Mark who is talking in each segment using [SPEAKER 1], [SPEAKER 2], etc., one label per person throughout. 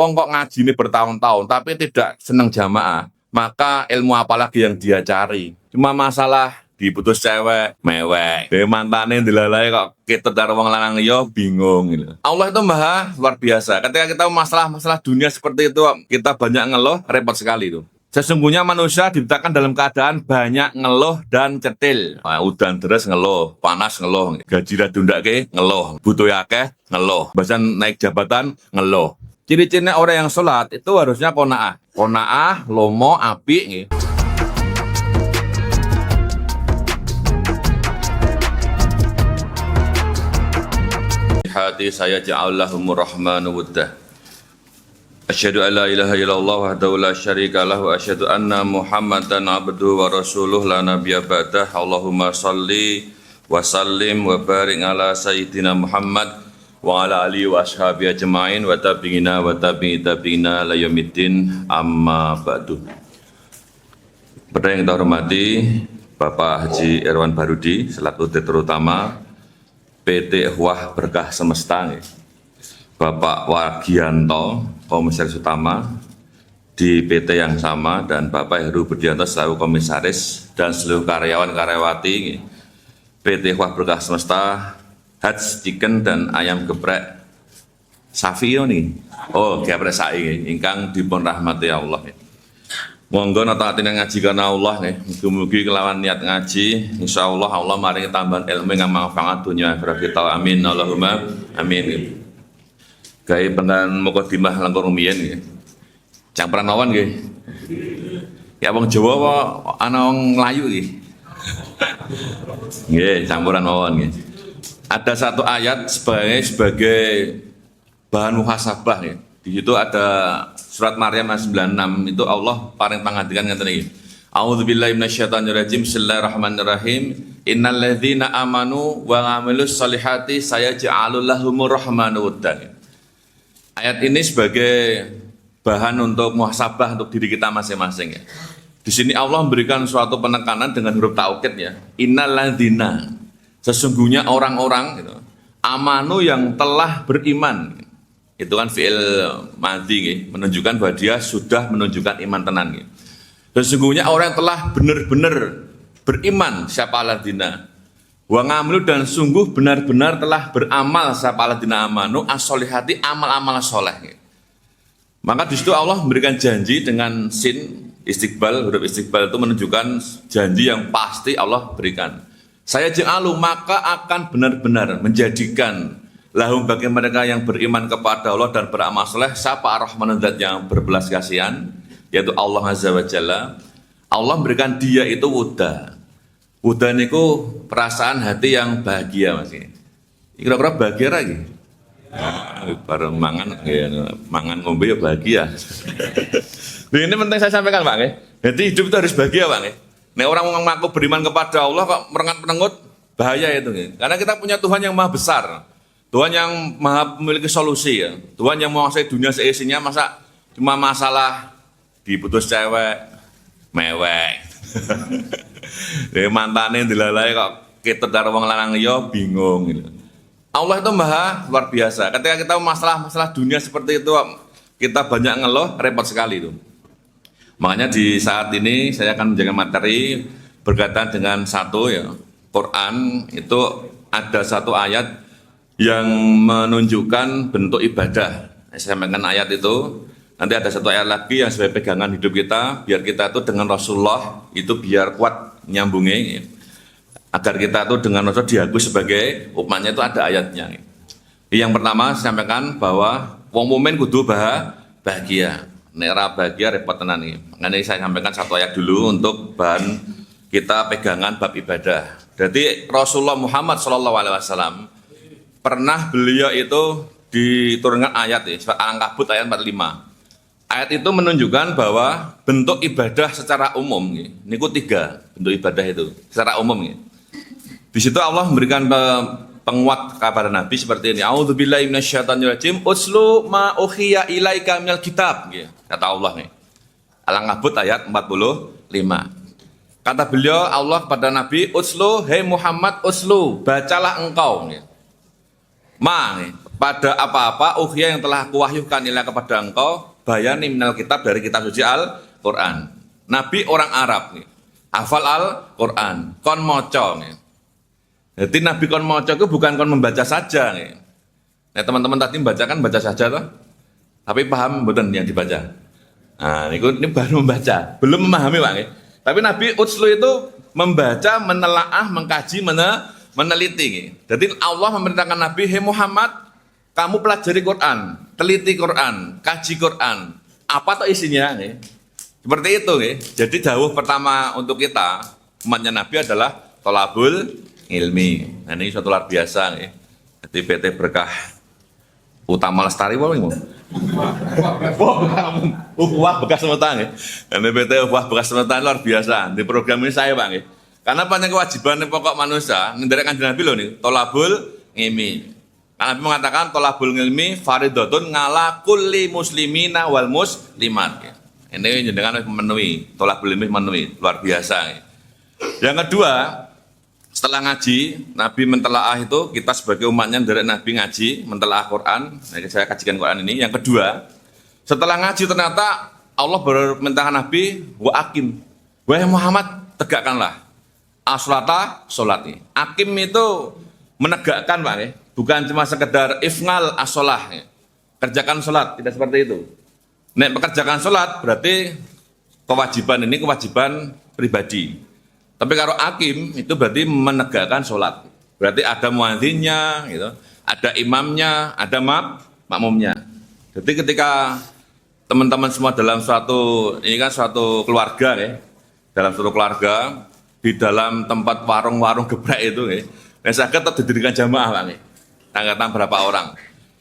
[SPEAKER 1] wong kok ngaji ini bertahun-tahun tapi tidak seneng jamaah, maka ilmu apalagi yang dia cari? Cuma masalah diputus cewek, mewek. Mantane dilalai kok kita karo wong lanang liya bingung gitu. Allah itu maha luar biasa. Ketika kita masalah dunia seperti itu, kita banyak ngeluh, repot sekali itu. Sesungguhnya manusia diciptakan dalam keadaan banyak ngeluh dan cetil. Nah, udan deres ngeluh, panas ngeluh, gaji ra dundake ngeluh, butuh akeh ngeluh, bahkan naik jabatan ngeluh. Ciri-cirinya orang yang sholat itu harusnya qanaah. Qanaah, lomo, apik nggih. Hati saya ja'alahumur rahmanu wuddah. Asyhadu an la ilaha illallah wahdahu la syarika lahu wa asyhadu anna Muhammadan abduhu wa rasuluh la nabiyya ba'dah. Allahumma shalli wa sallim wa barik ala sayyidina Muhammad wa ala alihi wa ashabihi ajma'in wa tabi'ina wa tabi'ina la yaumiddin amma ba'du. Pada yang kita hormati Bapak Haji Irwan Barudi selaku Direktur Utama PT Ikhwah Berkah Semesta, Bapak Wagianto, Komisaris Utama di PT yang sama, dan Bapak Heru Budianto selaku Komisaris, dan seluruh karyawan-karyawati PT Ikhwah Berkah Semesta, Hats Chicken dan ayam geprek Safio nih. Oh, geprek sai ingkang dipun rahmati Allah. Monggo nata atine ngaji karena Allah nih. Mugi-mugi kelawan niat ngaji, insyaallah Allah maringi tambahan ilmu yang manfaat dunia akhirat kita. Amin Allahumma amin. Gawe pengen mukadimah langkung rumiyin nggih. Campuran awan nggih. Ya wong Jawa apa ana wong Melayu nggih. Nggih, campuran awan nggih. Ada satu ayat sebagai bahan muhasabah nggih. Di situ ada surat Maryam ayat 96, itu Allah paling pangandikan ngeten iki. A'udzubillahi minasyaitonirrajim. Bismillahirrahmanirrahim. Innalladzina amanu wa 'amilus sholihati sayaj'alul lahumur rahmanu wuddan. Ayat ini sebagai bahan untuk muhasabah untuk diri kita masing-masing ya. Di sini Allah memberikan suatu penekanan dengan huruf taukid ya. Innalladzina, sesungguhnya orang-orang gitu, amanu yang telah beriman. Itu kan fi'il madhi, menunjukkan bahwa dia sudah menunjukkan iman tenan. Sesungguhnya orang yang telah benar-benar beriman, siapa alladzina, wa ngamilu, dan sungguh benar-benar telah beramal, siapa alladzina amanu as-sholihati, amal-amal soleh. Maka di situ Allah memberikan janji dengan sin istiqbal, huruf istiqbal itu menunjukkan janji yang pasti Allah berikan. Saya ja'alu, maka akan benar-benar menjadikan lahum bagi mereka yang beriman kepada Allah dan beramal soleh, siapa ar-Rahman zat yang berbelas kasihan, yaitu Allah Azza wa Jalla. Allah memberikan dia itu wudda. Wudda niku perasaan hati yang bahagia Mas. Kira-kira bahagia lagi? Bareng mangan ngombe ya bahagia. Ini penting saya sampaikan Pak. Jadi hidup itu harus bahagia Pak. Nek orang mengaku beriman kepada Allah kok merengut-merengut, bahaya itu. Karena kita punya Tuhan yang maha besar. Tuhan yang maha memiliki solusi ya. Tuhan yang menguasai dunia seisinya, masa cuma masalah diputus cewek, mewek. Mantane dilalai kok kita karo wong lanang liya bingung gitu. Allah itu maha luar biasa. Ketika kita masalah dunia seperti itu, kita banyak ngeluh, repot sekali itu. Makanya di saat ini saya akan menjaga materi berkaitan dengan satu ya, Quran itu ada satu ayat yang menunjukkan bentuk ibadah. Saya sampaikan ayat itu, nanti ada satu ayat lagi yang sebagai pegangan hidup kita, biar kita itu dengan Rasulullah itu biar kuat nyambungnya, agar kita itu dengan Rasul diakui sebagai umatnya, itu ada ayatnya. Yang pertama saya sampaikan bahwa wong mukmin kudu bahagia. Nek ra bahagia repot tenan iki. Makanya saya sampaikan satu ayat dulu untuk bahan kita pegangan bab ibadah. Jadi Rasulullah Muhammad SAW pernah beliau itu diturunkan ayat ya, surat Al-Ankabut ayat 45. Ayat itu menunjukkan bahwa bentuk ibadah secara umum, niku 3 bentuk ibadah itu secara umum. Di situ Allah memberikan penguat kepada Nabi seperti ini. A'udzubillahi minasyaitonirrajim. Uslu ma uhiya ilaika minal kitab. Kata Allah nih. Al-Ankabut ayat 45. Kata beliau Allah kepada Nabi, uslu, hei Muhammad, uslu, bacalah engkau. pada apa-apa ukhya yang telah kuwahyukan ilah kepada engkau bayani minal kitab dari kitab suci Al-Quran. Nabi orang Arab nih. Hafal Al-Quran, kon moco nih. Jadi Nabi kon moco itu bukan kon membaca saja nih. Nah teman-teman tadi baca saja toh, tapi paham betul yang dibaca. Nah ini baru membaca, belum memahami Pak nih. Tapi Nabi utslu itu membaca, menelaah, mengkaji, meneliti nih. Jadi Allah memerintahkan Nabi, hei Muhammad, kamu pelajari Quran, teliti Quran, kaji Quran, apa tuh isinya nih? Seperti itu nih. Jadi dawuh pertama untuk kita umatnya Nabi adalah tolabul ilmi. Nah ini suatu luar biasa nih. Jadi PT Berkah Utama Lestari wah bekas semetan nih. Ini PT bekas semetan luar biasa. Di program ini saya Bang nih. Karena banyak kewajiban pokok manusia, dari Kanjeng Nabi loh nih, tolabul ilmi. Nabi mengatakan tolabul ilmi faridatun ngala kulli muslimina wal muslimat. Ini jenengan memenuhi, tolabul ilmi memenuhi, luar biasa. Yang kedua, setelah ngaji, Nabi mentelaah itu, kita sebagai umatnya dari Nabi ngaji, mentelaah Quran, nah, saya kajikan Quran ini. Yang kedua, setelah ngaji ternyata Allah bermentahkan Nabi, wa akim, wahai Muhammad tegakkanlah as-sholata, sholat ini. Akim itu menegakkan Pak ya. Bukan cuma sekedar ifnal as-sholah, ya. Kerjakan sholat, tidak seperti itu. Nek pekerjakan sholat berarti kewajiban ini kewajiban pribadi. Tapi kalau akim itu berarti menegakkan sholat. Berarti ada muadzinnya, gitu. Ada imamnya, ada makmumnya. Jadi ketika teman-teman semua dalam ini kan suatu keluarga ya, dalam suatu keluarga di dalam tempat warung-warung geprek itu ya, saya tetap didirikan jamaah Pak ya. Angkatan berapa orang.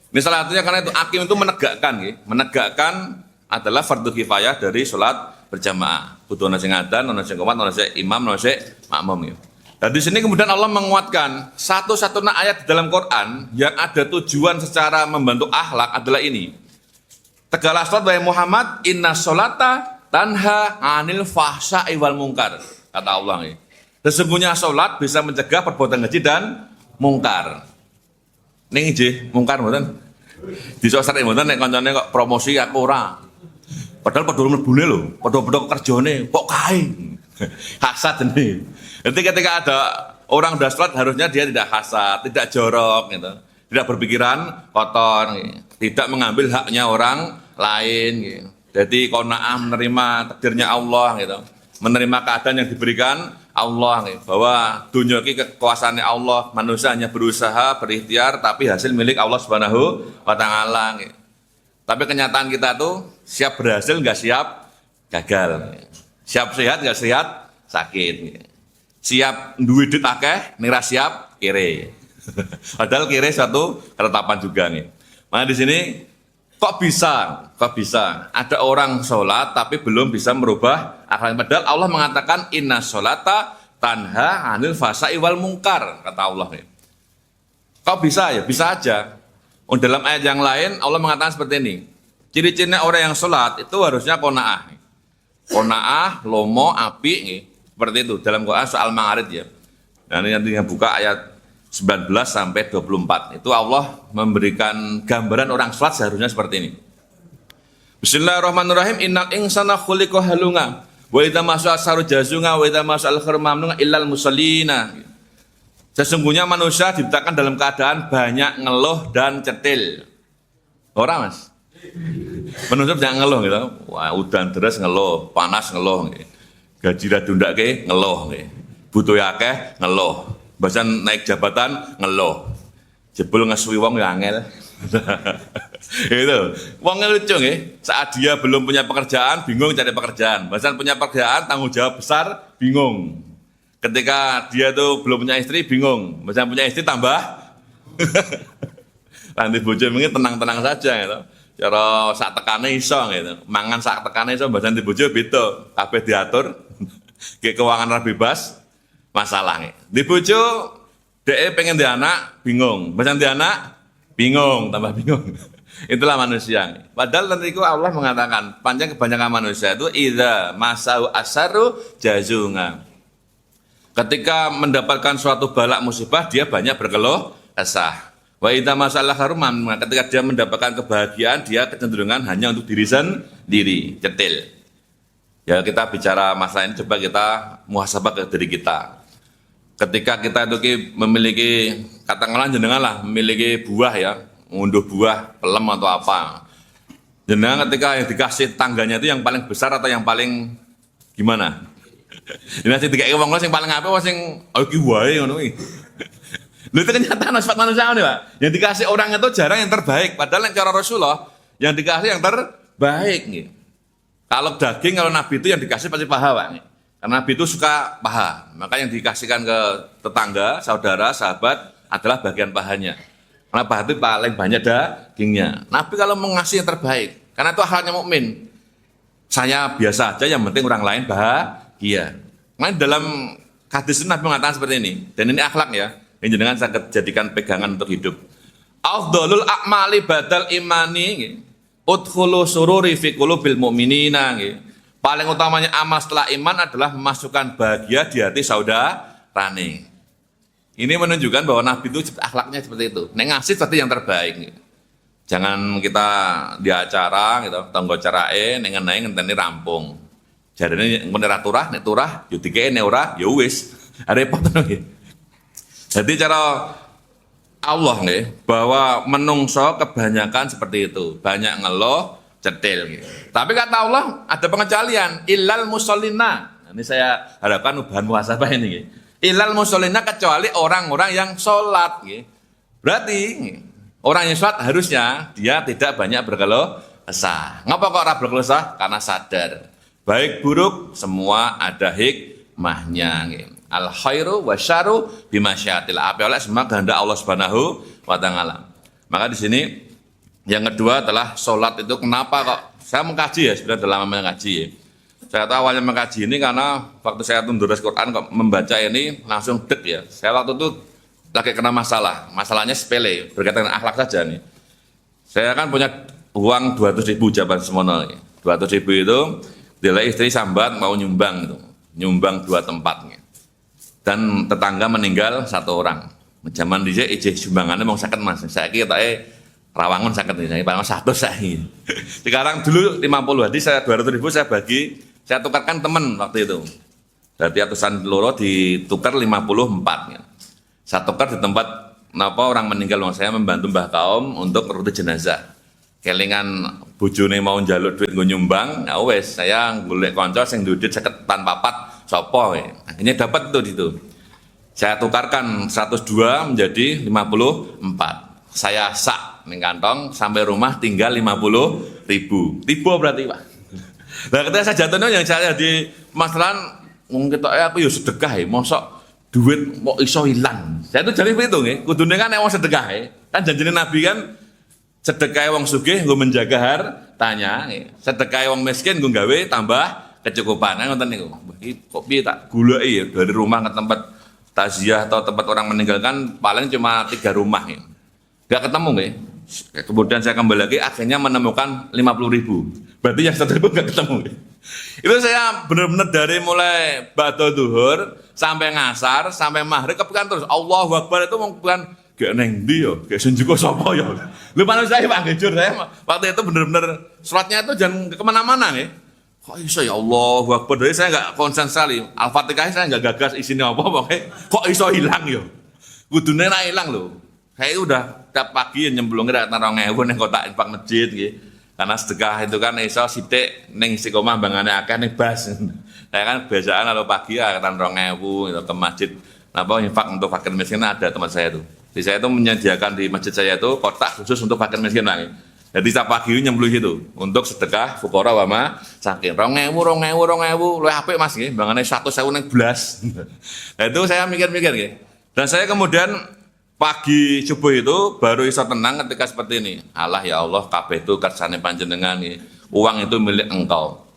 [SPEAKER 1] Ini salah satunya karena itu hakim itu menegakkan, ya. Menegakkan adalah fardu kifayah dari sholat berjamaah. Butuh nasi ngadan, nasi komat, nasi imam, nasi makmum. Ya. Dan di sini kemudian Allah menguatkan satu-satunya ayat di dalam Quran yang ada tujuan secara membantu akhlak adalah ini. Tegaklah sholat wahai Muhammad, inna sholata tanha anil fahsya'i wal munkar. Kata Allah. Ya. Sesungguhnya sholat bisa mencegah perbuatan keji dan mungkar. Ning nggih, mungkar mboten. Di sosok mboten nek kancane kok promosi aku ora. Padahal padha mlebune lho, padha-padha kerjane kok kae. Hasad ini. Jadi ketika ada orang udah sholat harusnya dia tidak hasad, tidak jorok gitu. Tidak berpikiran kotor, gitu. Tidak mengambil haknya orang lain gitu. Jadi qanaah menerima takdirnya Allah gitu. Menerima keadaan yang diberikan Allah nih, bahwa dunia ini kekuasaannya Allah, manusia hanya berusaha, berikhtiar, tapi hasil milik Allah Subhanahu wa Ta'ala. Tapi kenyataan kita tuh siap berhasil, nggak siap gagal. Siap sehat, nggak sehat sakit. Siap duit akeh, nira siap kere. Padahal kere suatu ketetapan juga nih. Nah di sini kok bisa ada orang sholat tapi belum bisa merubah akhlak. Padahal Allah mengatakan inna sholata tanha anil fahsya'i wal munkar, kata Allah. Kok bisa ya? Bisa aja. Dalam ayat yang lain Allah mengatakan seperti ini. Ciri-cirinya orang yang sholat itu harusnya qanaah. Qanaah, lomo, api, seperti itu dalam Quran soal Ma'arij ya. Nah ini nanti yang buka ayat 19 sampai 24. Itu Allah memberikan gambaran orang sholat seharusnya seperti ini. Bismillahirrahmanirrahim. Innal insana khuliqa halunga wa idza masal saru jazunga wa idza masal khurmamnunga illal musallina. Sesungguhnya manusia diciptakan dalam keadaan banyak ngeluh dan cetil. Orang Mas. Manusia banyak ngeluh gitu. Wah, udan deras ngeluh, panas ngeluh. Gaji ra ndundake ngeluh. Butuh akeh ngeluh. Bahkan naik jabatan ngeluh. Jebul ngesuwi wong ya angel. Itu. Wong lucu nggih. Saat dia belum punya pekerjaan, bingung cari pekerjaan. Bahkan punya pekerjaan, tanggung jawab besar, bingung. Ketika dia tuh belum punya istri, bingung. Bahkan punya istri tambah. Nanti bojo mungkin tenang-tenang saja gitu. Cara sak tekane iso gitu. Mangan sak tekane iso, bahkan di bojo beda. Kabeh diatur. Ke keuangan ra bebas. Masalahnya di bojo DE pengen di anak bingung, bahkan di anak bingung, tambah bingung. Itulah manusia. Padahal tentu Allah mengatakan panjang kebanyakan manusia itu idza masau asaru jazunga. Ketika mendapatkan suatu balak musibah dia banyak berkeluh kesah. Wa idza masalah haruman, ketika dia mendapatkan kebahagiaan, dia kecenderungan hanya untuk diri sendiri, cetil. Ya kita bicara masalah ini, coba kita muhasabah ke diri kita. Ketika kita itu memiliki, katakanlah jenengan lah, memiliki buah ya, mengunduh buah, pelem atau apa. Jenengan ketika yang dikasih tangganya itu yang paling besar atau yang paling gimana? Ini nanti dikasih wong yang paling apa, sing iki wae ngono iki. Lho itu kenyataan sifat manusia nih Pak. Yang dikasih orang itu jarang yang terbaik. Padahal yang cara Rasulullah yang dikasih yang terbaik nih. Kalau daging, kalau Nabi itu yang dikasih pasti paha Pak. Karena Nabi itu suka paha. Maka yang dikasihkan ke tetangga, saudara, sahabat adalah bagian pahanya. Karena paha itu paling banyak dagingnya. Nabi kalau mengasih yang terbaik. Karena itu akhlaknya mukmin. Saya biasa aja, yang penting orang lain bahagia. Nah, dalam hadis Nabi mengatakan seperti ini. Dan ini akhlak ya. Ini dengan saya jadikan pegangan untuk hidup. Afdhalul a'mali badal imani, udkhulu sururi fi qulubil mu'minina. Paling utamanya amal setelah iman adalah memasukkan bahagia di hati saudarane. Ini menunjukkan bahwa Nabi itu akhlaknya seperti itu. Nek ngasih seperti yang terbaik. Jangan kita di acara gitu, tanggo carae nengen-nengen ngenteni rampung. Jarene engko nek turah, nek turah yo dikene nek ora ya wis. Repot to nggih. Jadi cara Allah nih, bahwa menungso kebanyakan seperti itu, banyak ngeluh, cetil. Gitu. Tapi kata Allah ada pengecualian, illal musallina. Ini saya harapkan bahan muhasabah ini. Gitu. Illal musallina kecuali orang-orang yang sholat. Gitu. Berarti orang yang sholat harusnya dia tidak banyak berkeluh kesah. Ngapa kok ora berkeluh kesah? Karena sadar baik buruk semua ada hikmahnya. Gitu. Al khairu wa syarru bimasyiatil. Apa oleh semua kehendak Allah Subhanahu wa taala. Maka di sini yang kedua adalah salat itu kenapa kok saya mengkaji ya, sudah lama mengkaji ya. Saya tahu awalnya mengkaji ini karena waktu saya tunduras Quran kok membaca ini langsung dek ya. Saya waktu itu lagi kena masalah. Masalahnya sepele, berkaitan dengan akhlak saja nih. Saya kan punya uang 200.000 jaban semono. 200.000 itu dia istri sambat mau nyumbang itu. Nyumbang 2 tempat. Dan tetangga meninggal 1 orang. Zaman DJ ijeh sumbangannya mau sakit Mas. Saya kira Rawangun sakit nih, saya Rawangun 100 saya. Sekarang dulu 50, jadi saya 200.000 saya bagi, saya tukarkan teman waktu itu. Berarti atusan loro ditukar 54. Ya. Saya tukar di tempat orang meninggal, saya membantu Mbah Kaum untuk rute jenazah. Kelingan bojone mau njaluk duit nggo nyumbang, ya wes saya golek kanca sing duit 50 tanpa papat sopo ya. Akhirnya dapat itu. Saya tukarkan 102 menjadi 54. Saya sak ning kantong sampai rumah tinggal 50.000. Tiba berarti Pak. Nah ketika saya jatuhnya yang saya di masalahan wong ketok aku ya sedekah ya, mosok duit kok iso ilang. Saya itu jadi begitu nggih, kudune kan nek wong sedekah ya. Kan janjine Nabi kan sedekah wong sugih nggo menjaga hartanya, sedekah wong miskin nggo gawe tambah kecukupan. Ngoten niku. Kok piye tak goleki ya dari rumah ke tempat taziah atau tempat orang meninggalkan paling cuma 3 rumah ya. Gak ketemu nggih. Kemudian saya kembali lagi akhirnya menemukan 50.000. Berarti yang 100.000 gak ketemu. Itu saya benar-benar dari mulai ba'da zuhur sampai ngasar sampai maghrib kepikiran terus Allahu Akbar itu bukan gak neng ndi yo, gak sunjuko sapa yo. Lho manusia Pak jujur saya waktu itu benar-benar salatnya itu jangan kemana-mana nggih. Kok iso ya Allahu Akbar, dari saya enggak konsen sekali. Al-Fatihah saya enggak gagas isinya apa pokoknya. Kok iso hilang yo. Kudune ra hilang lho. Saya udah tiap pagi nyemplungin datang 2.000 ning kotak infak masjid nggih. Karena sedekah itu kan iso sithik ning istiqomah bangane akeh ning bas. Saya kan kebiasaan kalau pagi ya datang 2.000 gitu ke masjid. Napa infak untuk fakir miskin ada teman saya itu. Jadi saya itu menyediakan di masjid saya itu kotak khusus untuk fakir miskin lagi. Jadi tiap pagi nyemplung itu untuk sedekah fuqara wa masakin. 2.000 luwih apik Mas nggih, bangane 100.000 ning blas. Nah itu saya mikir-mikir nggih. Dan saya kemudian pagi subuh itu baru iso tenang ketika seperti ini. Allah ya Allah, kabeh itu kersane panjenengan nih. Uang itu milik Engkau.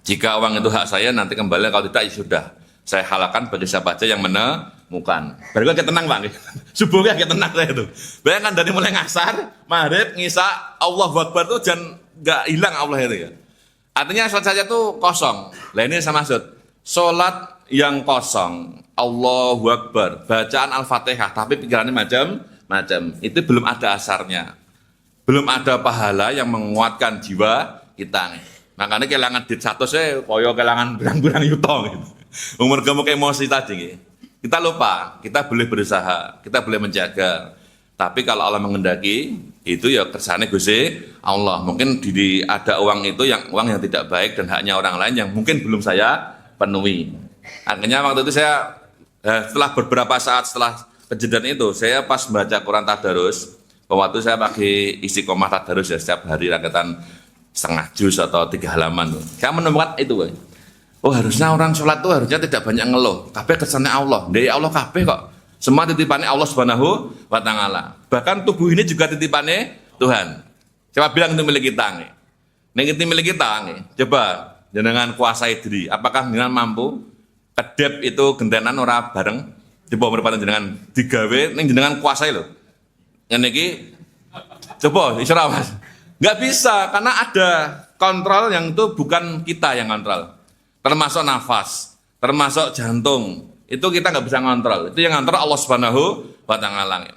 [SPEAKER 1] Jika uang itu hak saya nanti kembali, kalau tidak ya sudah. Saya halalkan bagi siapa aja yang menemukan. Baru kita tenang Pak. Subuhnya kita tenang saya itu. Bayangkan dari mulai ngasar, maghrib, ngisa, Allahu Akbar itu jangan enggak hilang Allah itu ya. Artinya sholat saja itu kosong. Lah ini saya maksud. Sholat yang kosong, Allahu Akbar, bacaan Al-Fatihah, tapi pikirannya macam. Itu belum ada asarnya. Belum ada pahala yang menguatkan jiwa kita. Makanya kehilangan dit satu saya koyo kehilangan berang-berang yuto gitu. Umur kamu emosi tadi gitu. Kita lupa, kita boleh berusaha, kita boleh menjaga. Tapi kalau Allah mengendaki, itu ya kersane Gusti Allah. Mungkin ada uang itu uang yang tidak baik dan haknya orang lain yang mungkin belum saya penuhi. Akhirnya waktu itu saya setelah beberapa saat setelah kejadian itu, saya pas membaca Quran Tadarus, waktu saya pakai istiqomah Tadarus ya setiap hari rakatan setengah juz atau 3 halaman. Saya menemukan itu. Oh harusnya orang sholat tuh harusnya tidak banyak ngeluh. Kabeh kesannya Allah. Dari Allah kabeh kok. Semua titipannya Allah Subhanahu wa Ta'ala. Bahkan tubuh ini juga titipannya Tuhan. Coba bilang itu milik kita. Nek itu milik kita. Coba jenengan kuasai diri. Apakah jenengan mampu? Kedep itu gentenan ora bareng. Coba merpati jenengan digawe. Nek jenengan kuasai loh. Yang ini coba isyarat mas. Nggak bisa karena ada kontrol yang itu bukan kita yang kontrol. Termasuk nafas, termasuk jantung. Itu kita nggak bisa ngontrol. Itu yang ngontrol Allah Subhanahu wa Ta'ala.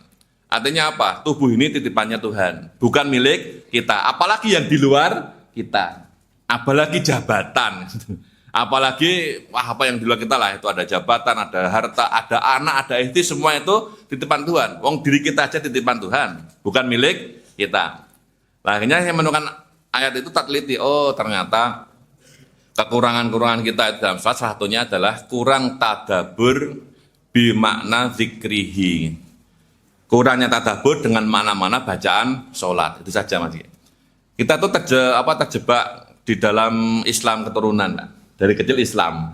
[SPEAKER 1] Artinya apa? Tubuh ini titipannya Tuhan, bukan milik kita. Apalagi yang di luar kita. Apalagi jabatan. Apalagi apa yang di luar kita lah. Itu ada jabatan, ada harta, ada anak, ada istri. Semua itu titipan Tuhan. Wong diri kita aja titipan Tuhan, bukan milik kita. Nah, akhirnya saya menemukan ayat itu tak teliti. Oh ternyata kekurangan-kekurangan kita dalam sholat salah satunya adalah kurang tadabur bimakna zikrihi. Kurangnya tadabur dengan mana-mana bacaan sholat. Itu saja mas. Kita tuh terjebak di dalam Islam keturunan. Dari kecil Islam.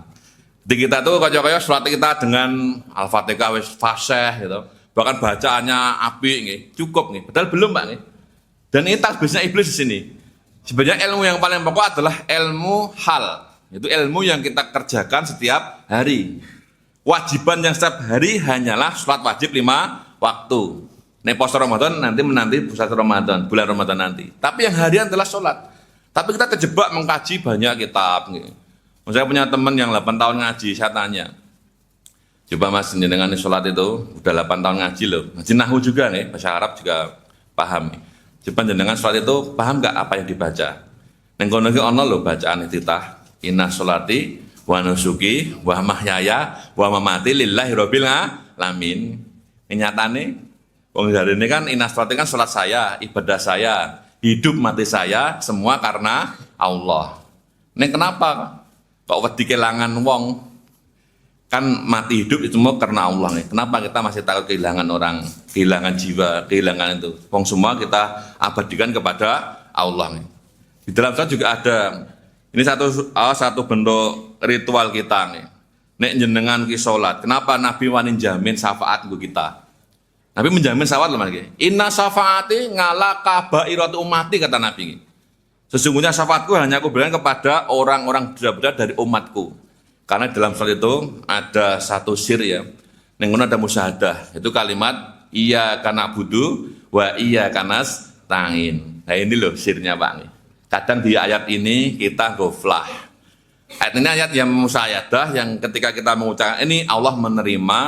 [SPEAKER 1] Jadi kita tuh kaya-kaya sholat kita dengan Al-Fatihah wis fasih gitu. Bahkan bacaannya apik nih, cukup nih. Padahal belum Pak nih. Dan ini tasbihnya iblis di sini. Sebenarnya ilmu yang paling pokok adalah ilmu hal. Itu ilmu yang kita kerjakan setiap hari. Wajiban yang setiap hari hanyalah sholat wajib 5 waktu. Nih puasa Ramadan nanti menanti puasa Ramadan, bulan Ramadan nanti. Tapi yang harian adalah sholat. Tapi kita terjebak mengkaji banyak kitab. Saya punya teman yang 8 tahun ngaji, saya tanya. Coba mas, dengan sholat itu, udah 8 tahun ngaji loh. Ngaji nahu juga nih, bahasa Arab juga paham. Coba jenengan sholat itu paham gak apa yang dibaca? Nengkono ki ono lho bacaan iftitah, inna sholati wa nusuki wa mahyaya wa mamati lillahi rabbil alamin. Nyatane wong jarene kan inna sholati kan sholat saya, ibadah saya, hidup mati saya semua karena Allah. Neng kenapa kok wedi kelangan wong? Kan mati hidup itu semua karena Allah nih. Kenapa kita masih takut kehilangan orang, kehilangan jiwa, kehilangan itu? Wong semua kita abadikan kepada Allah nih. Di dalam sholat juga ada ini satu bentuk ritual kita nih. Nek jenengan ki sholat, kenapa Nabi wani jamin syafaat untuk kita? Nabi menjamin syafaat loh mas. Inna syafaati ngala kabairatu umati kata Nabi. Sesungguhnya syafaatku hanya aku berikan kepada orang-orang benar-benar dari umatku. Karena dalam sholat itu ada satu sir ya. Nengono ada musyahadah. Itu kalimat iya kana budu wa iya kanas tangin. Nah ini loh sirnya Pak. Kadang di ayat ini kita goflah. Ayat ini ayat yang musyahadah yang ketika kita mengucapkan ini Allah menerima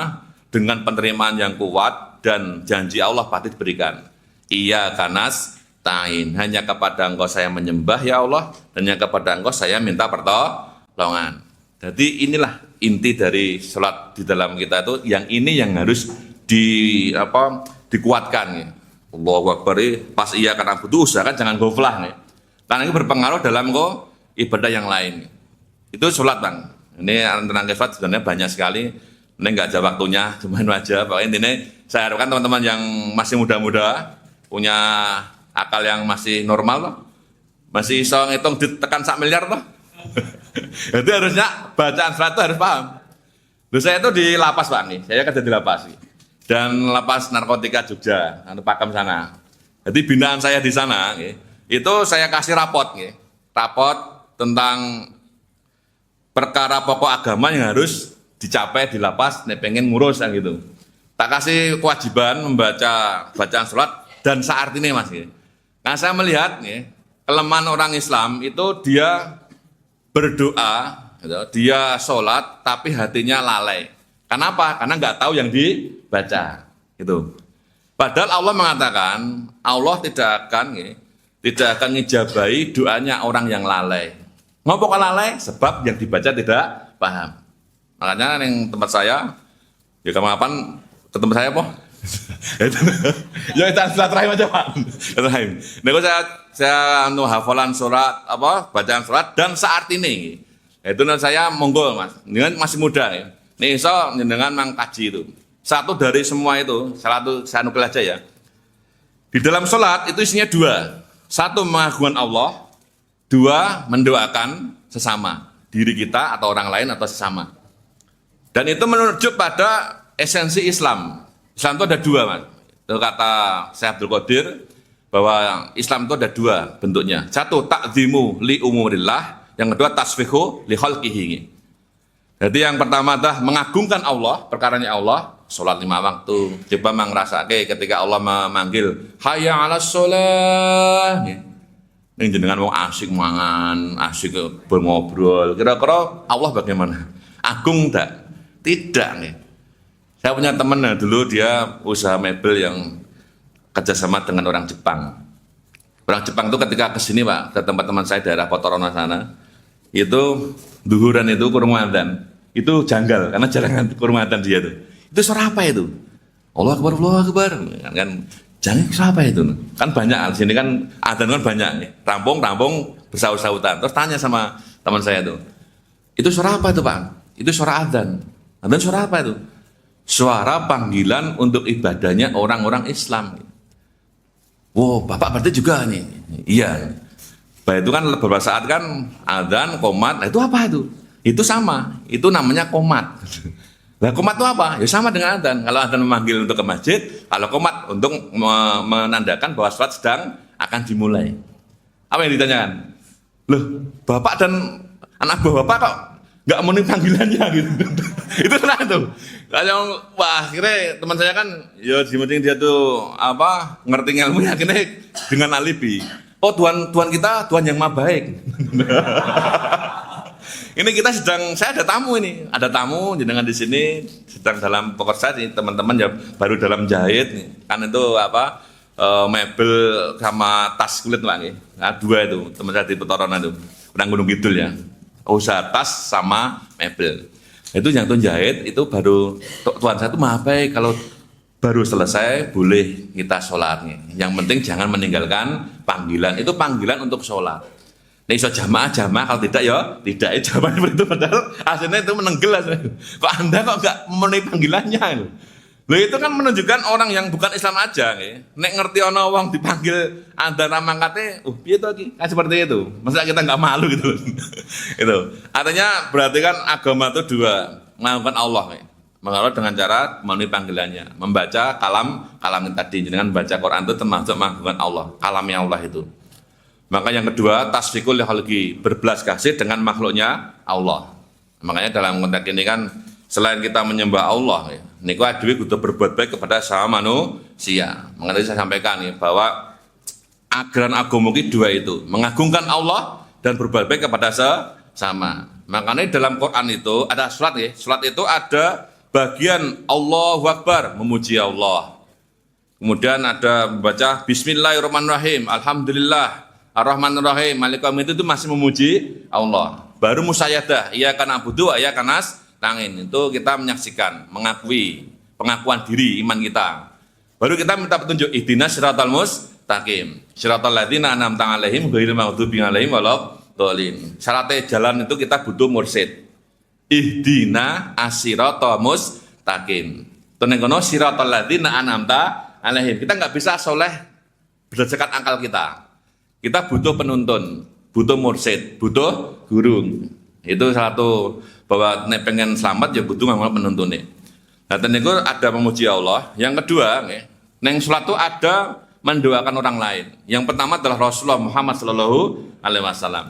[SPEAKER 1] dengan penerimaan yang kuat dan janji Allah pasti diberikan. Iya kanas tangin. Hanya kepada engkau saya menyembah ya Allah dan hanya kepada engkau saya minta pertolongan. Jadi inilah inti dari sholat di dalam kita itu, yang ini yang harus dikuatkan. Ya. Allahu Akbar, pas iya karena butuh usahakan jangan goflah. Ya. Karena ini berpengaruh dalam ibadah yang lain. Itu sholat bang. Ini tentang kefat sebenarnya banyak sekali. Ini nggak ada waktunya, cuma aja. Pokoknya intinya saya harapkan teman-teman yang masih muda-muda punya akal yang masih normal, loh. Masih bisa ngitung ditekan 1 miliar loh. Itu harusnya bacaan sholat itu harus paham. Loh, saya itu di lapas Pak nih, saya kerja di lapas dan lapas narkotika Jogja, Pakam sana. Jadi binaan saya di sana, itu saya kasih rapot tentang perkara pokok agama yang harus dicapai di lapas, nih pengen ngurus gitu. Tak kasih kewajiban membaca bacaan sholat dan saat ini mas. Nah saya melihat kelemahan orang Islam itu dia berdoa, dia sholat, tapi hatinya lalai. Kenapa? Karena nggak tahu yang dibaca. Gitu. Padahal Allah mengatakan Allah tidak akan ngijabahi doanya orang yang lalai. Ngapa kok lalai? Sebab yang dibaca tidak paham. Makanya yang tempat saya, ya kapan ke tempat saya apa? Ya itu silaturahim aja Pak. Silaturahim. Nego saya hafalan surat apa? Bacaan surat dan saat ini. Itu saya monggo Mas. Dengan masih muda ya. Nih so dengan mangkaji itu. Satu dari semua itu, saya nukil aja ya. Di dalam sholat itu isinya dua. Satu mengagungkan Allah, dua mendoakan sesama. Diri kita atau orang lain atau sesama. Dan itu menunjuk pada esensi Islam. Islam itu ada dua, Mas. Itu kata Syekh Abdul Qadir, bahwa Islam itu ada dua bentuknya. Satu, ta'zimu li umurillah. Yang kedua, tasfihu li khalqihi. Jadi yang pertama adalah mengagungkan Allah, perkaranya Allah, sholat 5 waktu. Coba ngrasake ketika Allah memanggil, hayya 'alas sholah. Ini jenengan wong asik mangan, asik berngobrol. Kira-kira Allah bagaimana? Agung tak? Tidak nih. Saya punya teman dulu dia usaha mebel yang kerjasama dengan orang Jepang. Orang Jepang itu ketika kesini Pak, ke tempat teman saya daerah Potorono sana, itu duhuran itu kurung adzan. Itu janggal karena jarang kurung adzan dia tuh. Itu suara apa itu? Allah Akbar, Allah Akbar. Kan jangan suara apa itu? Kan banyak di sini kan adzan kan banyak nih. Rampung bersaut-sautan. Terus tanya sama teman saya tuh. Itu suara apa itu Pak? Itu suara adzan. Adzan suara apa itu? Suara panggilan untuk ibadahnya orang-orang Islam. Wow, Bapak berarti juga nih. Iya. Bah itu kan beberapa saat kan adzan, qomat, nah itu apa itu? Itu sama, itu namanya qomat. Nah qomat itu apa? Ya sama dengan adzan. Kalau adzan memanggil untuk ke masjid, kalau qomat untuk menandakan bahwa sholat sedang akan dimulai. Apa yang ditanyakan? Loh, Bapak dan anak buah Bapak kok nggak memenuhi panggilannya gitu? Itu kenapa tuh? Kalau wah akhirnya teman saya kan, ya penting dia tuh apa ngerti ilmunya akhirnya dengan alibi. Oh Tuhan kita Tuhan yang maha baik. Ini kita saya ada tamu ini, ada tamu jenengan di sini sedang dalam pekerjaan ini teman-teman ya baru dalam jahit nih. Kan itu apa mebel sama tas kulit Pak nih. Nah, dua itu teman saya di Petoronan itu, Penang Gunung Kidul ya. Usaha tas sama mebel. Itu yang tuh jahit itu baru Tuhan saya itu maha baik kalau baru selesai boleh kita sholat nih. Yang penting jangan meninggalkan panggilan. Itu panggilan untuk sholat. Nah iso jamaah kalau tidak ya jamaah seperti itu padahal hasilnya itu menenggel. Kok Anda kok enggak memenuhi panggilannya? Loh itu kan menunjukkan orang yang bukan Islam aja nih. Nek ngerti ana wong dipanggil adzan mangkate, piye to iki? Kan seperti itu. Masa kita enggak malu gitu. Itu. Artinya berarti kan agama itu dua, mengagungkan Allah nih. Mengalah dengan cara memenuhi panggilannya, membaca kalam tadi, dengan baca Quran itu termasuk mengagungkan Allah, kalamnya Allah itu. Maka yang kedua, tasfikul lihalqi, berbelas kasih dengan makhluknya Allah. Makanya dalam konteks ini kan selain kita menyembah Allah, ya, niku adewe kudu berbuat baik kepada sama manusia. Makanya saya sampaikan ya, bahwa ajaran agama itu dua itu, mengagungkan Allah dan berbuat baik kepada sesama. Makanya dalam Quran itu ada surat ya, surat itu ada bagian Allahu Akbar, memuji Allah. Kemudian ada membaca Bismillahirrahmanirrahim, Alhamdulillah, Ar-Rahmanir-Rahim, Malikul Yaumiddin itu masih memuji Allah. Baru musyahadah, iyyaka na'budu wa iyyaka nasta'in. Itu kita menyaksikan, mengakui pengakuan diri iman kita. Baru kita minta petunjuk ihdinas siratal mustaqim, siratal ladzina an'amta 'alaihim ghairil maghdubi 'alaihim waladdallin. Syaratnya jalan itu kita butuh mursyid. Ihdina as-siratal mustaqim. Tenang kono siratal ladzina an'amta 'alaihim. Kita nggak bisa soleh berdasarkan akal kita. Kita butuh penuntun, butuh mursyid, butuh guru. Itu satu bahwa nek pengen selamat ya butuh memang penuntun nih. Nah, itu ada memuji Allah. Yang kedua, neng salat itu ada mendoakan orang lain. Yang pertama adalah Rasulullah Muhammad SAW.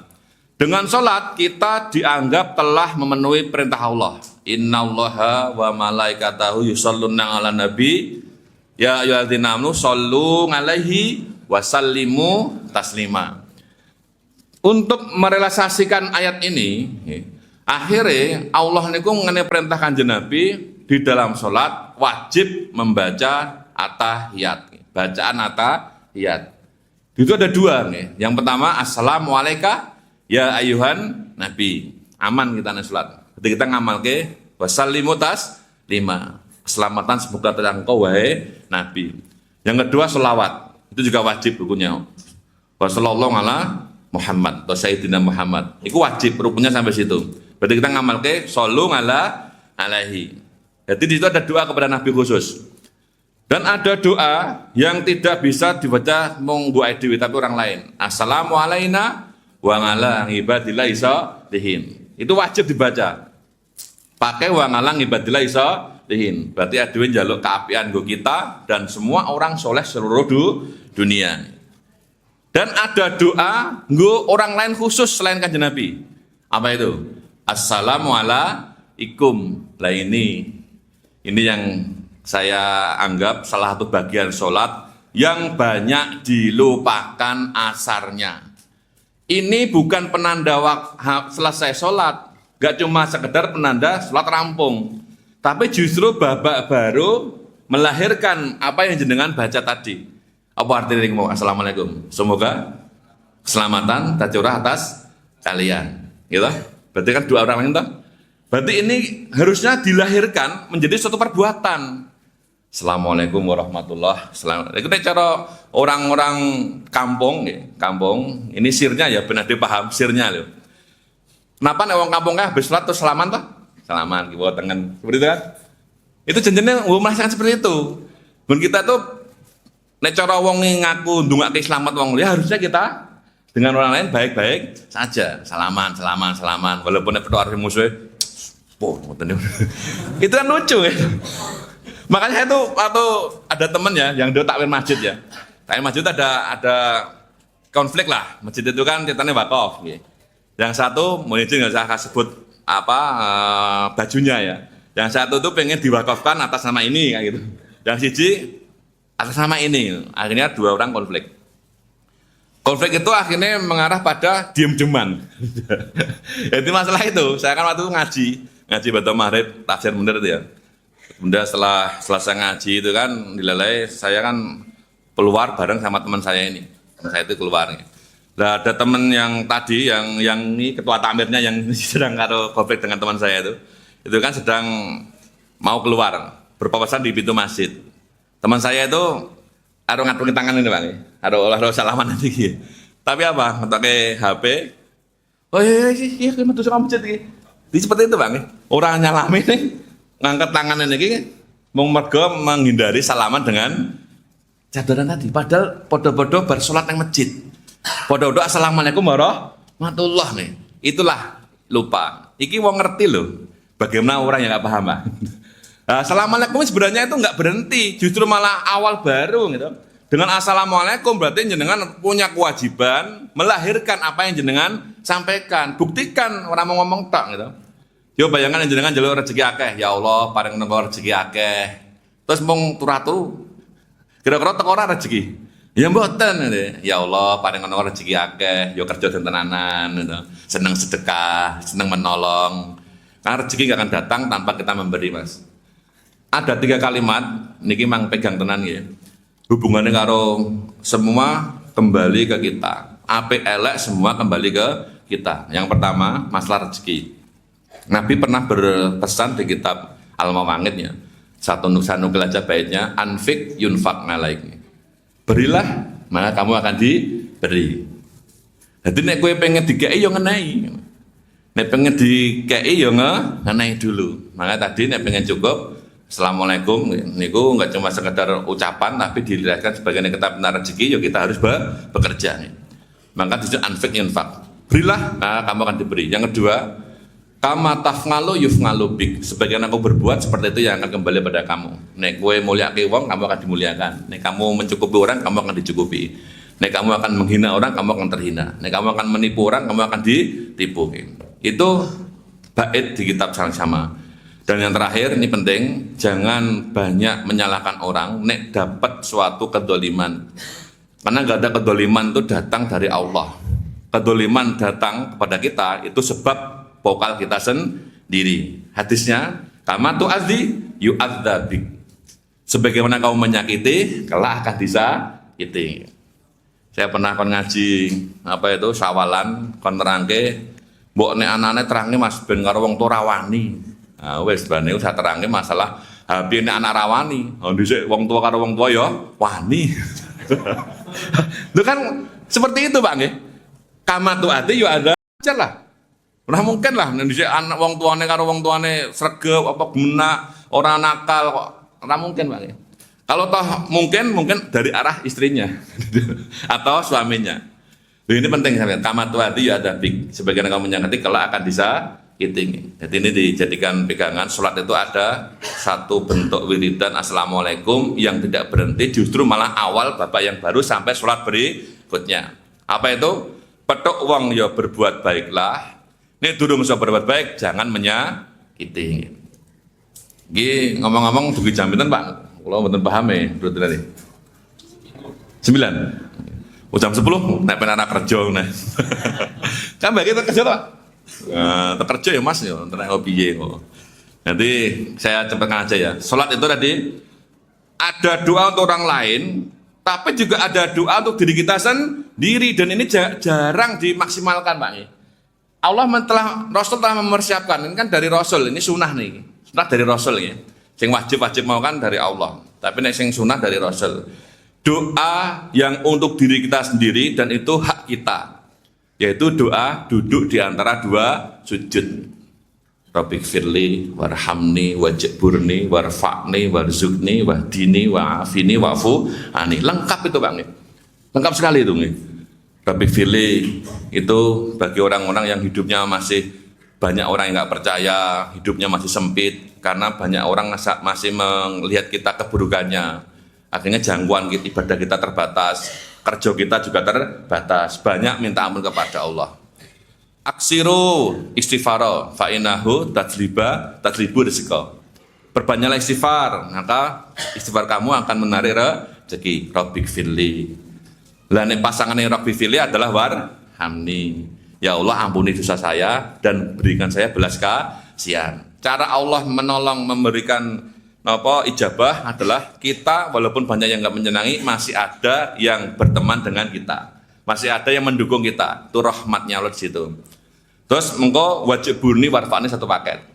[SPEAKER 1] Dengan salat kita dianggap telah memenuhi perintah Allah. Innallaha wa malaikatahu yusholluna 'alan nabi ya ayyuhalladzina amanu shollu 'alaihi wasallimu taslima. Untuk merealisasikan ayat ini, akhirnya Allah niku mengenai perintah Kanjeng Nabi di dalam sholat wajib membaca atahiyat. Bacaan atahiyat. Itu ada dua nih. Yang pertama, assalamualaikum ya ayuhan nabi. Aman kita nih salat. Ketika kita ngamal ke wasallimu taslima. Keselamatan semoga terjangkau wahai nabi. Yang kedua selawat. Itu juga wajib hukumnya. Wassallallahu ala Muhammad atau Sayyidina Muhammad. Itu wajib rukunnya sampai situ. Berarti kita ngamal ke sallu ala alaihi. Jadi di situ ada doa kepada nabi khusus. Dan ada doa yang tidak bisa dibaca monggo dewi tapi orang lain. Assalamu alaina wa ala ibadillah salihin. Itu wajib dibaca. Pakai wa ala ibadillah salihin. Berarti adewe njaluk keapian go kita dan semua orang soleh seluruh dunia. Dan ada doa nggo orang lain khusus selain Kanjeng Nabi. Apa itu? Assalamu alaikum. Lah ini yang saya anggap salah satu bagian sholat yang banyak dilupakan asarnya. Ini bukan penanda selesai sholat, gak cuma sekedar penanda sholat rampung, tapi justru babak baru melahirkan apa yang jenengan baca tadi. Apa artinya assalamualaikum? Semoga keselamatan tercurah atas kalian. Gitu? Berarti kan dua orang lain toh? Berarti ini harusnya dilahirkan menjadi suatu perbuatan. Assalamualaikum warahmatullahi wabarakatuh. Itu cara orang-orang kampung, kampung. Ini sirnya ya benar dipaham sirnya loh. Kenapa nih orang kampungnya habis sholat terus salaman toh? Salaman, gitu tangan seperti itu kan? Itu janjinya merasakan seperti itu. Dan kita tuh, nek cara wong ngaku ndongake selamat wong ya harusnya kita dengan orang lain baik-baik saja, salaman. Walaupun nek petok musuh, itu kan lucu ya. Makanya saya tuh waktu ada temen ya yang dia takwil masjid ya. Takwil masjid ada konflik lah. Masjid itu kan ceritanya wakaf. Gitu. Yang satu mau izin nggak saya sebut apa bajunya ya. Yang satu tuh pengen diwakafkan atas nama ini kayak gitu. Yang siji atas nama ini. Akhirnya dua orang konflik. Konflik itu akhirnya mengarah pada diem-deman. Jadi masalah itu. Saya kan waktu itu ngaji Batu Mahrib, tafsir bener itu ya. Kemudian setelah selesai ngaji itu kan dilalai saya kan keluar bareng sama teman saya ini. Teman saya itu keluar. Nah, ada teman yang tadi yang ini ketua tamirnya yang sedang karo konflik dengan teman saya itu kan sedang mau keluar berpapasan di pintu masjid. Teman saya itu ada ngatur tangan ini Bang. Ada salaman nanti. Tapi apa? Pakai HP. Oh iya metu sama masjid iki. Di seperti itu Bang. Orang nyalami nih ngangkat tangan ini mau mergo menghindari salaman dengan jadaran tadi. Padahal podo-podo bersolat yang masjid. Podo-podo assalamualaikum warahmatullah nih. Itulah lupa. Iki wong ngerti loh. Bagaimana orang yang nggak paham Pak. Nah, assalamualaikum sebenarnya itu nggak berhenti, justru malah awal baru gitu. Dengan assalamualaikum berarti jenengan punya kewajiban melahirkan apa yang jenengan sampaikan. Buktikan orang mau ngomong tak gitu. Yo bayangkan jenengan jalur rezeki akeh, ya Allah paring nengko rezeki akeh. Terus mung turu-turu. Kira-kira teko ora rezeki. Ya mboten gitu. Ya Allah paring nengko rezeki akeh, yo kerja tenanan gitu. Seneng sedekah, seneng menolong. Karena rezeki gak akan datang tanpa kita memberi, Mas. Ada 3 kalimat niki mang pegang tenan ya. Hubungannya karo semua kembali ke kita. Apik elek semua kembali ke kita. Yang pertama masalah rezeki. Nabi pernah berpesan di kitab Al-Mawangid ya. Satu nukil aja baitnya anfik yunfak ngalaik. Berilah maka kamu akan diberi. Jadi nek kowe pengen dikei yo ngenai. Nek pengen dikei yo ngenai dulu. Maka tadi nek pengen cukup Assalamualaikum niku enggak cuma sekedar ucapan tapi dilihatkan sebagai kita benar rezeki yo kita harus bekerja. Maka disebut anfik yunfak. Berilah maka kamu akan diberi. Yang kedua kama tafngalu yufngalu bik. Sebagian aku berbuat seperti itu yang akan kembali pada kamu. Nek kowe mulyake wong, kamu akan dimuliakan. Nek kamu mencukupi orang, kamu akan dicukupi. Nek kamu akan menghina orang, kamu akan terhina. Nek kamu akan menipu orang, kamu akan ditipu. Itu bait di kitab sama. Dan yang terakhir ini penting, jangan banyak menyalahkan orang. Nek dapat suatu kedoliman. Karena nggak ada kedoliman itu datang dari Allah. Kedoliman datang kepada kita itu sebab vokal kita sendiri. Hadisnya kama tu'adzi yu'adzabik. Sebagaimana kamu menyakiti, kelak akan disakiti. Saya pernah kon ngaji apa itu sawalan kon terangke, mbok nek anane terangke Mas ben karo wong tua rawani. Nah wis bane usah terangke masalah habis nek anak rawani. Oh dhisik wong tua karo wong tua ya wani. Itu kan seperti itu Pak nggih. Kamatu ati yo ada aja lah. Ora mungkin lah nek dhisik anak wong tuane karo wong tuane sregep apa gemenak, ora nakal kok. Ora mungkin Pak nggih. Kalau toh mungkin dari arah istrinya atau suaminya. Ini penting sampean. Kamatu hati ya ada big. Sebagian kamu menyakiti kelak akan disakiti. Jadi ini dijadikan pegangan. Sholat itu ada satu bentuk wiridan assalamualaikum yang tidak berhenti. Justru malah awal bapak yang baru sampai sholat berikutnya. Apa itu? Petuk wong ya berbuat baiklah. Ini durung bisa berbuat baik, jangan menyakiti. Gini ngomong-ngomong dugi jaminan Pak. Kalau betul paham ya, berarti tadi 9. Jam 10, naik anak kerja nih. Kan bagi kerja Pak. Kerja ya Mas ya, tenak hobi kok. Nanti saya cepatkan aja ya. Salat itu tadi ada doa untuk orang lain, tapi juga ada doa untuk diri kita sendiri dan ini jarang dimaksimalkan Pak. Allah Rasul telah mempersiapkan, ini kan dari Rasul, ini sunnah nih. Sunnah dari Rasul ya. Sing wajib mau kan dari Allah, tapi nek sing sunnah dari Rasul. Doa yang untuk diri kita sendiri dan itu hak kita, yaitu doa duduk di antara dua sujud. Rabbik firli warhamni wajburni warfa'ni warzukni wahdini wa'afini wa'fu ani. Lengkap itu Bang. Lengkap sekali itu nih. Rabbik firli itu bagi orang-orang yang hidupnya masih banyak orang yang nggak percaya, hidupnya masih sempit karena banyak orang masih melihat kita keburukannya. Akhirnya jangkauan ibadah kita terbatas, kerja kita juga terbatas. Banyak minta ampun kepada Allah. Aksiru istighfar fa innahu tadribu rizqa. Perbanyaklah istighfar, maka istighfar kamu akan menarik rezeki. Rabbik firli. Lah nek pasangane Rabbik firli adalah warhamni. Ya Allah ampuni dosa saya dan berikan saya belas kasihan. Cara Allah menolong memberikan ijabah adalah kita walaupun banyak yang nggak menyenangi masih ada yang berteman dengan kita, masih ada yang mendukung kita. Itu rahmatnya Allah di situ. Terus mengko wajib burni warfani satu paket.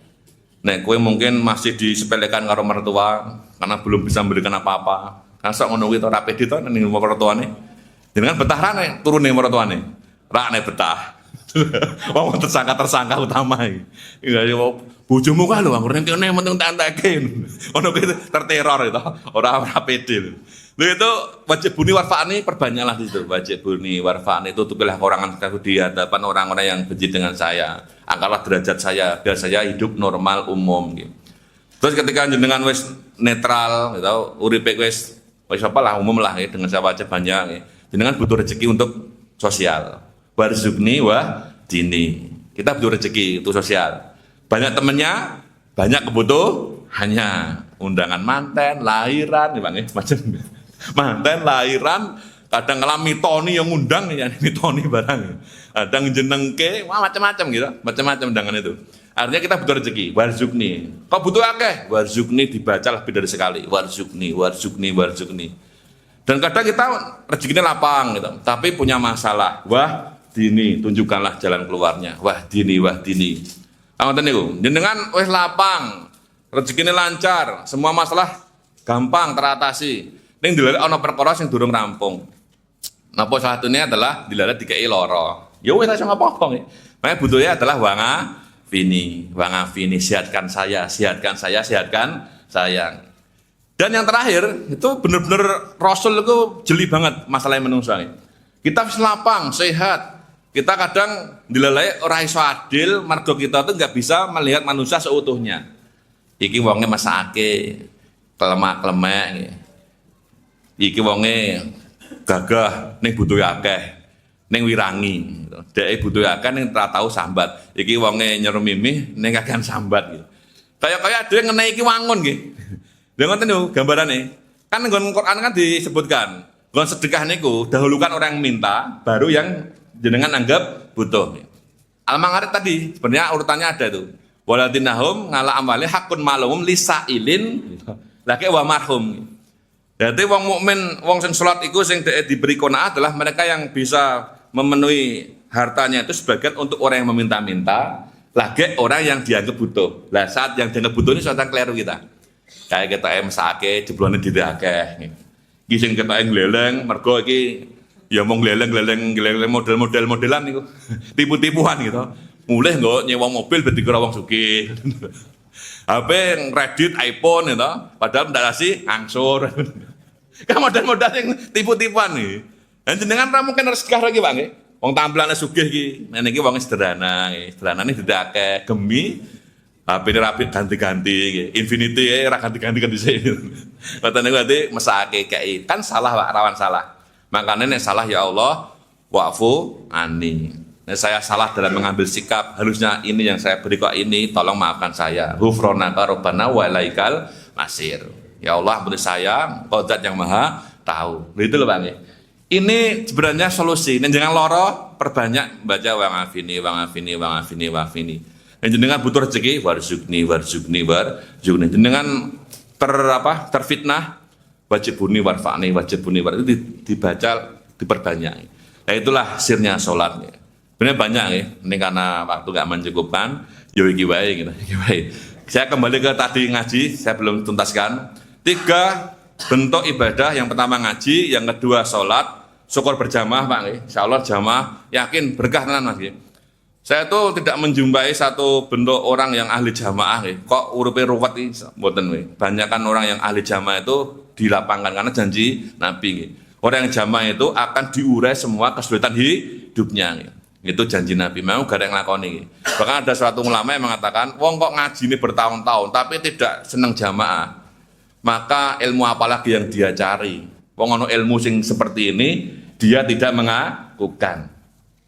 [SPEAKER 1] Nah, kue mungkin masih disepelekan karo mertua karena belum bisa memberikan apa-apa. Kan sok ngono kuwi to rapi itu ning mertuane. Jenengan betah rane turun ning mertuane. Rane betah. Wong tersangka utama iki. Ya bojomu kan lho anggere kene penting tak entekin. Ono kuwi terteror itu, ora pede. Lha itu wajib buni warfa'ani perbanyaklah di situ. Wajib buni warfa'ani itu tukilah kurangan aku di hadapan orang-orang yang benci dengan saya. Angkatlah derajat saya biar saya hidup normal umum gitu. Terus ketika jenengan wis netral gitu, uripe wis apalah umum lah ya, dengan siapa aja banyak ya. Jenengan butuh rezeki untuk sosial. Warzukni wa dini. Kita butuh rezeki itu sosial. Banyak temennya, banyak kebutuhannya. Undangan manten, lahiran, ya Bang, macam manten, lahiran, kadang ngalami mitoni yang ngundang ya, mitoni barang. Kadang jenengke, wah macam-macam gitu, macam-macam undangan itu. Artinya kita butuh rezeki, warzukni. Kok butuh akeh? Warzukni dibaca lebih dari sekali. Warzukni, warzukni, warzukni. Dan kadang kita rezekinya lapang gitu, tapi punya masalah. Wah, dini, tunjukkanlah jalan keluarnya. Wah dini. Ngoten niku, jenengan wis lapang, rezekinya lancar, semua masalah gampang teratasi. Ning dilalet ana perkara sing durung rampung. Napa salah satunya adalah dilalet dikei lara. Ya wis ora apa-apa nggih. Makanya butuhnya adalah wangafini, sehatkan saya. Dan yang terakhir itu benar-benar Rasul itu jeli banget masalah yang menungsa. Kita wis lapang, sehat. Kita kadang dilalai ora iso adil, margo kita tuh nggak bisa melihat manusia seutuhnya. Iki wonge masake, klemak-klemek. Iki wonge gagah ning butuh akeh, ning wirangi. Dhek butuh akeh ning ora tau sambat. Iki wonge nyeremimih ning kakean sambat gitu. Kaya dhewe ngenehi iki wangun nggih. Lha ngoten niku gambarane. Kan nggon Quran kan disebutkan, nggon sedekah niku dahulukan orang yang minta, baru yang jenengan anggap butuh. Al-Ma'arij tadi sebenarnya urutannya ada itu. Waladinahum ngala amwali hakun malum lisailin Lagi wa marhum. Jadi wong mukmin, wong sing salat iku sing diberi qanaah adalah mereka yang bisa memenuhi hartanya itu sebagian untuk orang yang meminta-minta, lagi orang yang dianggap butuh. Lah saat yang dianggap butuh ini suatu keliru kita. Kayak kita mesake jeblone dite akeh. Iki sing ketoke gleleng, mergo iki ya mau gleleng model-modelan niku. Tipu-tipuan gitu. Mulih nggo nyewa mobil ben dikira wong sugih. HP Reddit, iPhone gitu. Padahal ndak sih angsur. Kan modal-modal yang tipu-tipuan nih. Dan jenengan ra mungkin rezekah lagi Pak nggih. Wong tampilane sugih iki, ngene iki wong sederhana nggih. Sederhanane tidak akeh gemi HP ini rapi ganti-ganti nggih. Infinity ra ganti-ganti kan dhisik. Ngoten niku berarti mesake kei. Kan salah Pak, rawan salah. Makanya nek salah ya Allah wa'fu anni. Nek saya salah dalam mengambil sikap, harusnya ini yang saya beri kok ini, tolong maafkan saya. Ghufranaka rabbana wa ilaikal masir. Ya Allah, ampuni saya, Engkau Zat yang Maha Tahu. Itu loh Pak. Ini sebenarnya solusi. Dan jangan loro, perbanyak baca wa ngafini. Dan jenengan butuh rezeki, warzuqni. Jenengan terfitnah, wajibuni warfa'ni. Itu dibaca, diperbanyak. Nah itulah sirnya sholat. Sebenarnya banyak ya. Ini karena waktu nggak mencukupkan, yo iki wae gitu. Saya kembali ke tadi ngaji, saya belum tuntaskan. 3 bentuk ibadah, yang pertama ngaji, yang kedua sholat, syukur berjamaah Pak, insya Allah jamaah, yakin berkah tenan Mas. Saya tuh tidak menjumpai satu bentuk orang yang ahli jamaah, kok urupe ruwet ini, mboten. Banyakan orang yang ahli jamaah itu dilapangkan karena janji Nabi. Orang yang jamaah itu akan diurai semua kesulitan hidupnya. Itu janji Nabi, memang gak ada yang lakoni. Bahkan ada suatu ulama yang mengatakan, wong kok ngaji ini bertahun-tahun tapi tidak senang jamaah, maka ilmu apalagi yang dia cari? Wong ono ilmu sing seperti ini dia tidak mengakukan.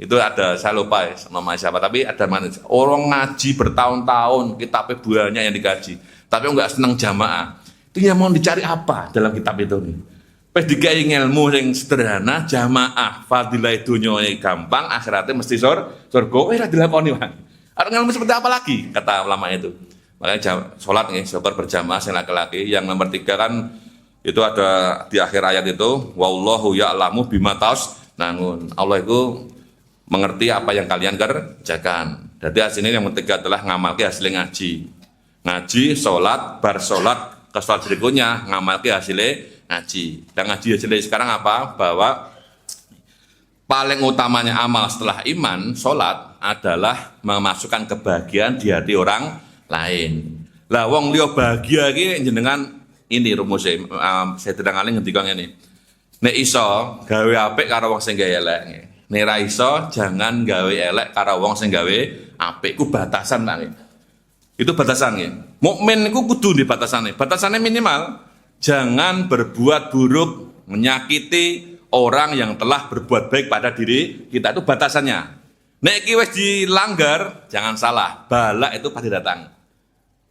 [SPEAKER 1] Itu ada, saya lupa ya, nama siapa, tapi ada mana orang ngaji bertahun-tahun, kitabnya banyak yang dikaji, tapi enggak senang jamaah. Itu yang mau dicari apa dalam kitab itu nih? Pas dikai ilmu yang sederhana, jamaah, fadilah dunia gampang, akhiratnya mesti surga. Ora dilakoni Bang. Ada ilmu seperti apa lagi? Kata ulama itu. Makanya sholat nih, syukur berjamaah yang laki-laki. Yang nomor 3 kan itu ada di akhir ayat itu, wallahu ya'lamu bima tasna'un. Allah itu mengerti apa yang kalian kerjakan. Jadi hasilnya yang ketiga adalah ngamalki hasil ngaji. Ngaji, sholat, bar sholat, ke sholat berikutnya ngamalki hasilnya ngaji. Dan ngaji hasilnya sekarang apa? Bahwa paling utamanya amal setelah iman, sholat adalah memasukkan kebahagiaan di hati orang lain. Lah wong liya bahagia iki jenengan ini rumusnya, saya tidak ngalih ngendika ngene. Nek iso gawe apik karo wong sing gawe elek. Nek ra iso jangan gawe elek karo wong sing gawe apik. Ku batasan Pak. Itu batasan nggih. Mukmin iku kudu di batasane. Batasannya minimal jangan berbuat buruk, menyakiti orang yang telah berbuat baik pada diri kita, itu batasannya. Nek iki wis dilanggar, jangan salah, bala itu pasti datang.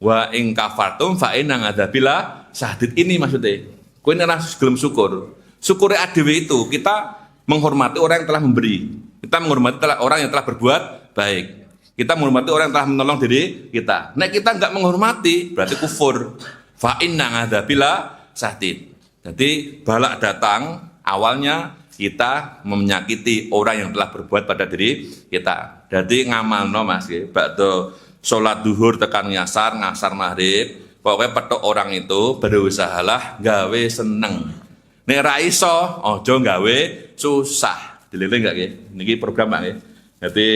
[SPEAKER 1] Wa ing kafartum fa inna ngadzabila syadid. Ini maksudnya kowe nek gelem syukur. Syukure adewe itu kita menghormati orang yang telah memberi. Kita menghormati orang yang telah berbuat baik. Kita menghormati orang yang telah menolong diri kita. Nek kita enggak menghormati berarti kufur. Fa inna ngadzabila syadid. Jadi balak datang awalnya kita menyakiti orang yang telah berbuat pada diri kita. Jadi ngamalno Mas nggih, bakdo sholat duhur tekan ngasar maghrib, pokoknya petok orang itu berusahalah gawe seneng. Nek ra iso aja gawe susah. Dililing enggak nggih? Niki program Pak nggih. Jadi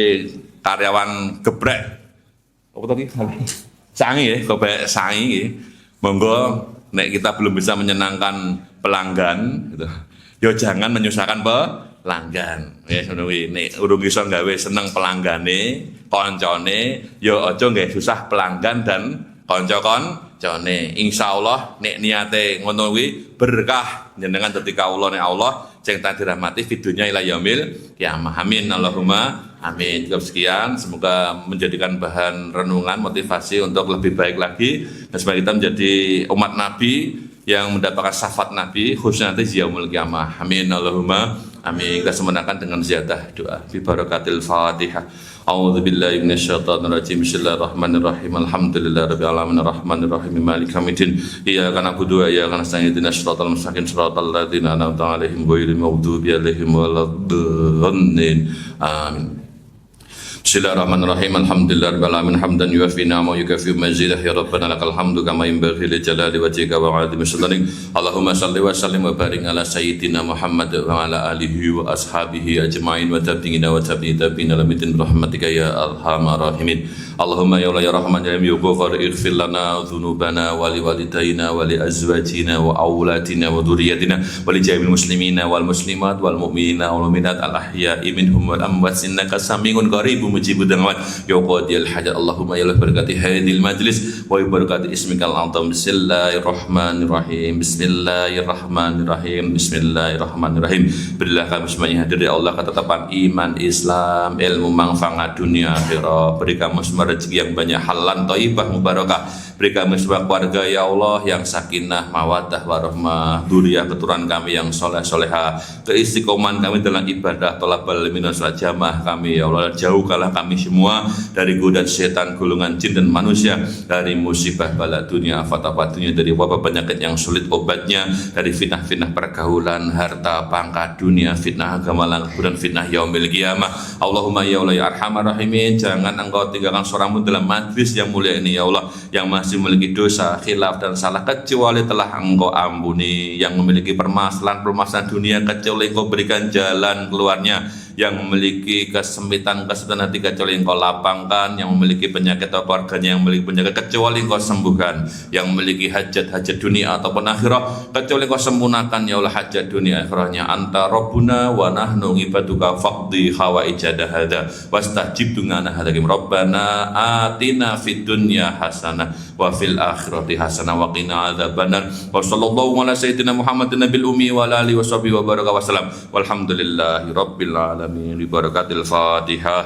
[SPEAKER 1] karyawan gebrek. Apa tadi? Sangi nggih, gebrek sangi nggih. Monggo nek kita belum bisa menyenangkan pelanggan gitu. Ya jangan menyusahkan pelanggan. Ya ngono kuwi. Nek urung iso gawe seneng pelanggane, koncone, ya aja gawe susah pelanggan dan kanca-kancane. Insyaallah nek niate ngono kuwi berkah jenengan dadi kawulane Allah sing tak dirahmati fidunya ila yaumil kiamah. Amin Allahumma amin. Cukup sekian, semoga menjadikan bahan renungan, motivasi untuk lebih baik lagi dan supaya kita menjadi umat Nabi yang mendapatkan syafaat Nabi khususnya nanti yaumul qiyamah. Amin Allahumma amin. Kita semenakan dengan ziyadah doa bi barakatil Fatihah. A'udzu billahi minasyaitonir rajim. Bismillahirrahmanirrahim. Alhamdulillahirabbil alamin arrahmanir rahim maliki yaumiddin. Iyyaka na'budu wa iyyaka nasta'in ihdinas siratal mustaqim siratal ladzina an'amta 'alaihim ghairil maghdubi 'alaihim waladdallin. Amin. Bismillahirrahmanirrahim. Alhamdulillahirabbil alamin hamdan yuwafi ni'amahu wa yukafi mazidah ya rabbana lakal hamdu kama yanbaghi li jalali wajhika wa 'azimi sultanik. Allahumma shalli wa sallim wa barik ala sayyidina Muhammad wa ala alihi wa ashabihi ajmain wa tabi'ina wa tabi'ina lamitin rahmatika ya arhamar rahimin. Allahumma ya Allah ya Rahman ya Rahim ya Ghafar ighfir lana dhunubana wa li walidayna wa li azwajina wa auladina wa dhurriyyatina wa li jami'il muslimina wal muslimat wal mu'minina wal mu'minat al ahya'i minhum wal amwat innaka sami'un qaribun mujibud da'wat ya qadiyal hajat. Allahumma ya Allah berkati hadhil majlis wa berkati ismikal azam. Bismillahirrahmanirrahim. Bismillahirrahmanirrahim. Bismillahirrahmanirrahim. Berilah kami semuanya hadir ya Allah ketetapan iman Islam, ilmu manfaat dunia akhirat. Beri kami semua rezeki yang banyak, halal, thayyibah, mubarakah. Beri kami semua keluarga ya Allah yang sakinah, mawaddah, warahmah, dzurriyyah keturunan kami yang soleh soleha, keistiqomahan kami dalam ibadah, thalabal ilmi dan salat jamaah kami ya Allah. Jauhkanlah kami semua dari godaan setan, golongan jin dan manusia, dari musibah bala dunia, afat-afat dunia, dari wabah penyakit yang sulit obatnya, dari fitnah-fitnah pergaulan, harta, pangkat dunia, fitnah agama, dan fitnah yaumil qiyamah. Allahumma ya Allah ya arhamar rahimin, jangan engkau tinggalkan seorang pun dalam majlis yang mulia ini ya Allah yang masih memiliki dosa, khilaf dan salah kecuali telah engkau ampuni, yang memiliki permasalahan dunia kecuali engkau berikan jalan keluarnya, yang memiliki kesempitan hati kecuali engkau lapangkan, yang memiliki penyakit atau keluarganya yang memiliki penyakit kecuali engkau sembuhkan, yang memiliki hajat-hajat dunia ataupun akhirat kecuali engkau sempurnakan ya Allah hajat dunia akhirahnya. Anta Rabbuna wa nahnu ibaduka faqdi hawaijadah hadza wastajib dungana hadakim. Rabbana atina fid dunya hasanah wa fil akhirati hasanah wa qina adzabannar. Wa sallallahu ala sayyidina Muhammadin nabil ummi wa ala alihi wa sahbihi wa baraka wa salam. Walhamdulillahi rabbil alamin. Bi barakatil Fatihah.